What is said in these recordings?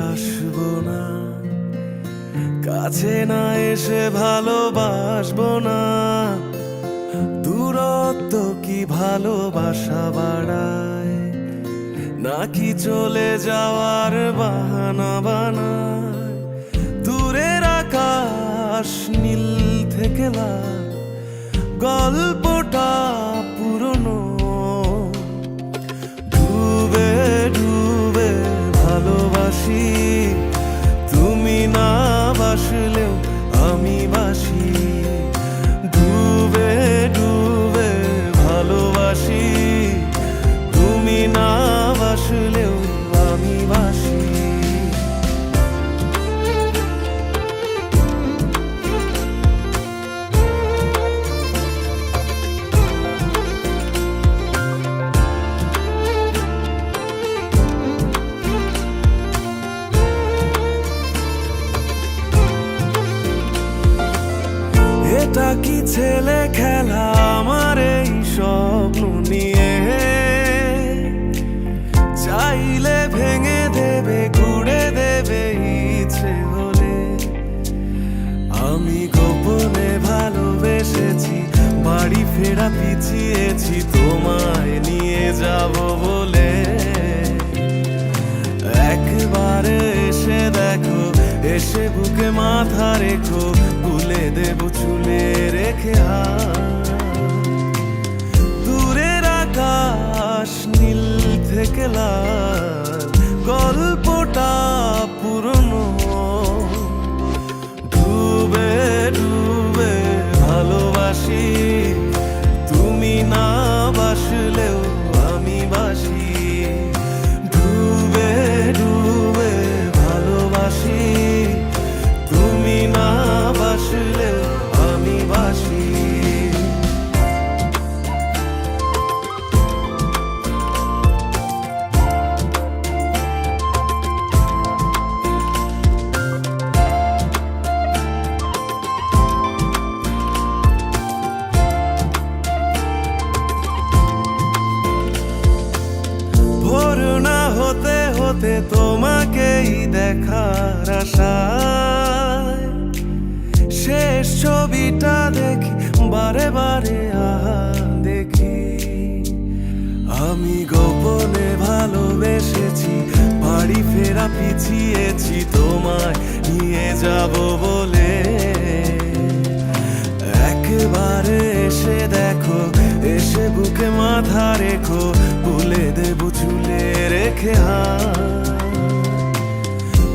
আসবো না, কাছে না এসে ভালোবাসবো না। দূরত্ব কি ভালোবাসা বাড়ায়, নাকি চলে যাওয়ার বাহানা বানায়? দূরের আকাশ নীল থেকে লাল, গল্পটা পুরনো। ডুবে ডুবে ভালোবাসি, তুমি না বাসলেও আমি বাসি। ডুবে ডুবে ভালোবাসি, তুমি না বাসলেও আমি বাসি। এটা কি ছেলে খেলা আমার এই স্বপ্ন নিয়ে? চাইলে ভেঙে দেবে, ঘুরে দেবে ইচ্ছে হলে। আমি গোপনে ভালোবেসেছি, বাড়ি ফেরা পিছিয়েছি তোমায় নিয়ে যাব বলে। একবারে এসে দেখো, এসে বুকে মাথা রেখো, ভুলে দেব চুলে রেখে হাত। দূরের আকাশ নীল থেকে লাল, গল্পটা পুরনো। ডুবে ডুবে ভালোবাসি, তুমি না বাসলেও আমি বাসি। ডুবে ডুবে ভালোবাসি, তুমি না বাসলেও আমি বাসি। ভোর না হতে হতে তোমাকেই দেখার আশায়, শেষ ছবিটা দেখি বারে বারে দেখি। আমি গোপনে ভালোবেসেছি, বাড়ি ফেরা পিছিয়েছি তোমায় নিয়ে যাব বলে। একবারে এসে দেখো, এসে বুকে মাথা রেখো, ভুলে দেব চুলে রেখে হাত।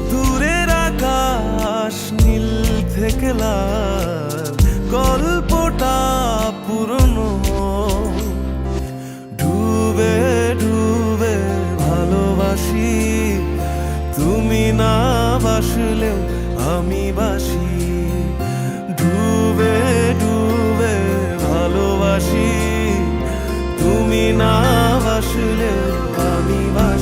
দূরের আকাশ নীল থেকে লাল, গল্পটা পুরনো। ডুবে ডুবে ভালোবাসি, তুমি না বাসলেও আমি বাসি। ডুবে ডুবে ভালোবাসি, তুমি না বাসলেও আমি বাসি।